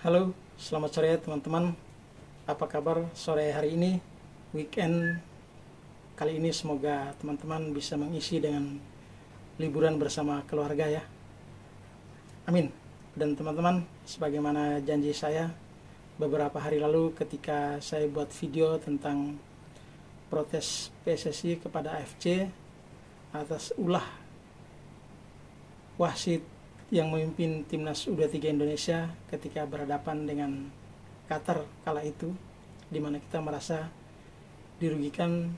Halo, selamat sore teman-teman. Apa kabar sore hari ini? Weekend kali ini semoga teman-teman bisa mengisi dengan liburan bersama keluarga ya. Amin. Dan teman-teman, sebagaimana janji saya beberapa hari lalu ketika saya buat video tentang protes PSSI kepada AFC atas ulah wasit yang memimpin timnas U23 Indonesia ketika berhadapan dengan Qatar kala itu, di mana kita merasa dirugikan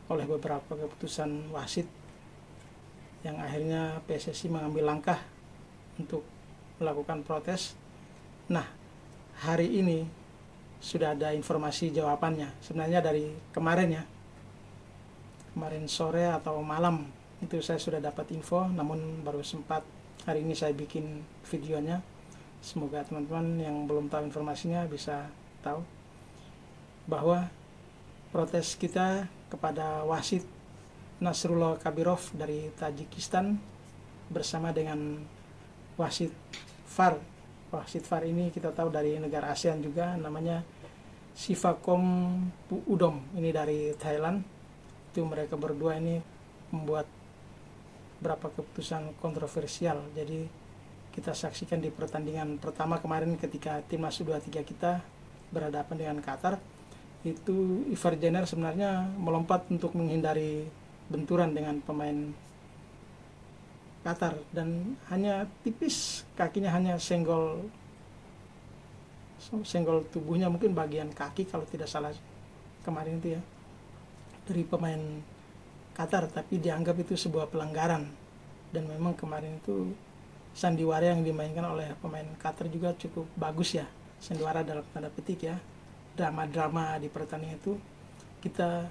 oleh beberapa keputusan wasit yang akhirnya PSSI mengambil langkah untuk melakukan protes. Nah, hari ini sudah ada informasi jawabannya. Sebenarnya dari kemarin ya, kemarin sore atau malam itu saya sudah dapat info, namun baru sempat hari ini saya bikin videonya. Semoga teman-teman yang belum tahu informasinya bisa tahu bahwa protes kita kepada wasit Nasrullah Kabirov dari Tajikistan bersama dengan wasit VAR. Wasit VAR ini kita tahu dari negara ASEAN juga, namanya Sivakom Udom, ini dari Thailand. Itu mereka berdua ini membuat berapa keputusan kontroversial. Jadi kita saksikan di pertandingan pertama kemarin ketika timnas U23 kita berhadapan dengan Qatar, itu Ivar Jenner sebenarnya melompat untuk menghindari benturan dengan pemain Qatar dan hanya tipis, kakinya hanya senggol tubuhnya, mungkin bagian kaki kalau tidak salah kemarin itu ya, dari pemain Qatar, tapi dianggap itu sebuah pelanggaran. Dan memang kemarin itu sandiwara yang dimainkan oleh pemain Qatar juga cukup bagus ya, sandiwara dalam tanda petik ya, drama-drama di pertandingan itu kita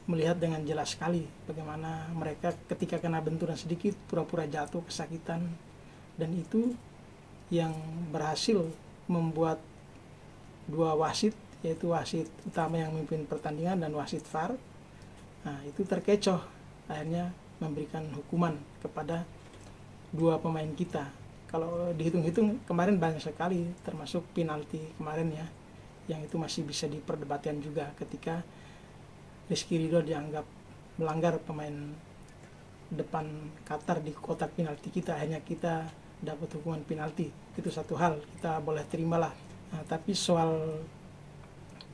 melihat dengan jelas sekali bagaimana mereka ketika kena benturan sedikit pura-pura jatuh kesakitan, dan itu yang berhasil membuat dua wasit, yaitu wasit utama yang memimpin pertandingan dan wasit VAR, nah itu terkecoh, akhirnya memberikan hukuman kepada dua pemain kita. Kalau dihitung-hitung kemarin banyak sekali, termasuk penalti kemarin ya, yang itu masih bisa diperdebatkan juga ketika Rizky Ridho dianggap melanggar pemain depan Qatar di kotak penalti kita, akhirnya kita dapat hukuman penalti. Itu satu hal, kita boleh terimalah. Nah, tapi soal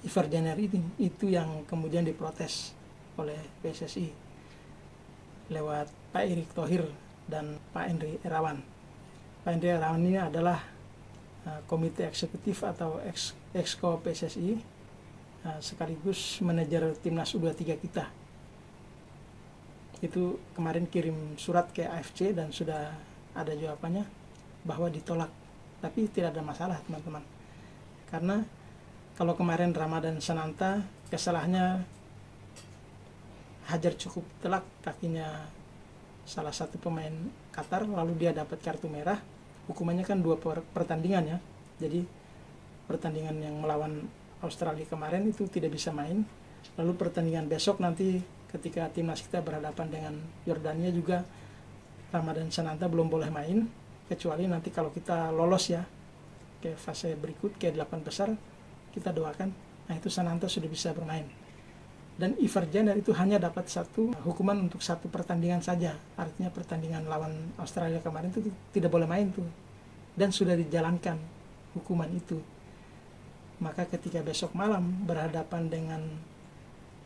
Ivar Jenner itu yang kemudian diprotes oleh PSSI lewat Pak Erick Thohir dan Pak Henry Irawan. Pak Henry Irawan ini adalah komite eksekutif atau exco PSSI, sekaligus manajer timnas U23 kita. Itu kemarin kirim surat ke AFC dan sudah ada jawabannya bahwa ditolak. Tapi tidak ada masalah teman-teman, karena kalau kemarin Ramadan Sananta kesalahannya hajar cukup telak kakinya salah satu pemain Qatar, lalu dia dapat kartu merah. Hukumannya kan 2 pertandingan ya, jadi pertandingan yang melawan Australia kemarin itu tidak bisa main, lalu pertandingan besok nanti ketika timnas kita berhadapan dengan Yordania juga Ramadan Sananta belum boleh main, kecuali nanti kalau kita lolos ya ke fase berikut ke 8 besar, kita doakan, nah itu Sananta sudah bisa bermain. Dan Ivar Jenner itu hanya dapat satu hukuman untuk satu pertandingan saja, artinya pertandingan lawan Australia kemarin itu tidak boleh main tuh, dan sudah dijalankan hukuman itu. Maka ketika besok malam berhadapan dengan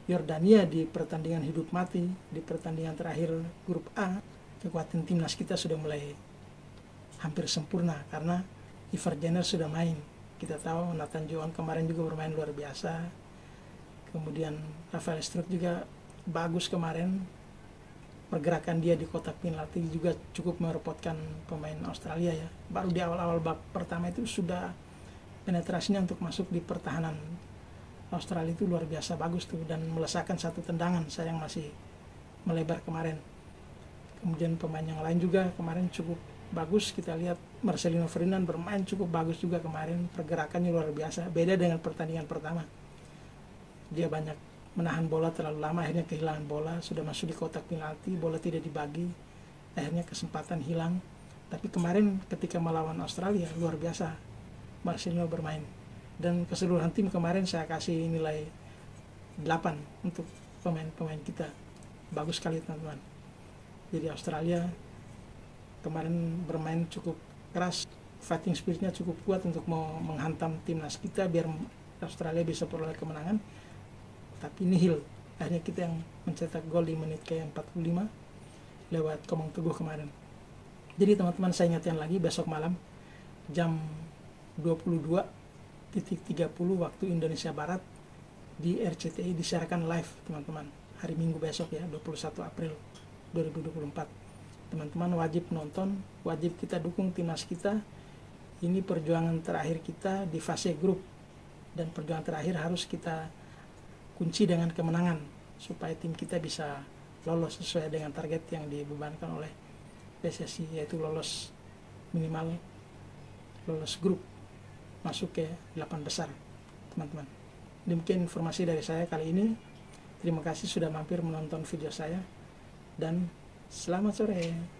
Yordania di pertandingan hidup mati, di pertandingan terakhir grup A, kekuatan timnas kita sudah mulai hampir sempurna karena Ivar Jenner sudah main. Kita tahu Nathan Johan kemarin juga bermain luar biasa. Kemudian Rafael Struijk juga bagus kemarin. Pergerakan dia di kotak penalti juga cukup merepotkan pemain Australia ya. Baru di awal-awal bab pertama itu sudah penetrasinya untuk masuk di pertahanan Australia itu luar biasa bagus tuh, dan melesakkan satu tendangan, sayang masih melebar kemarin. Kemudian pemain yang lain juga kemarin cukup bagus, kita lihat Marcelino Ferdinand bermain cukup bagus juga kemarin, pergerakannya luar biasa, beda dengan pertandingan pertama. Dia banyak menahan bola terlalu lama, akhirnya kehilangan bola, sudah masuk di kotak penalti, bola tidak dibagi, akhirnya kesempatan hilang. Tapi kemarin ketika melawan Australia luar biasa, Marcelino bermain. Dan keseluruhan tim kemarin saya kasih nilai 8 untuk pemain-pemain kita. Bagus sekali teman-teman. Jadi Australia kemarin bermain cukup keras, fighting spiritnya cukup kuat untuk mau menghantam timnas kita biar Australia bisa peroleh kemenangan, tapi nihil. Akhirnya kita yang mencetak gol di menit ke 45 lewat Komang Teguh kemarin. Jadi teman-teman, saya ingatkan lagi, besok malam jam 22.30 waktu Indonesia Barat di RCTI disiarkan live teman-teman, hari Minggu besok ya, 21 April 2024. Teman-teman wajib nonton, wajib kita dukung timnas kita. Ini perjuangan terakhir kita di fase grup, dan perjuangan terakhir harus kita kunci dengan kemenangan supaya tim kita bisa lolos sesuai dengan target yang dibebankan oleh PSSI, yaitu lolos minimal lolos grup masuk ke 8 besar teman-teman. Demikian informasi dari saya kali ini. Terima kasih sudah mampir menonton video saya dan selamat sore.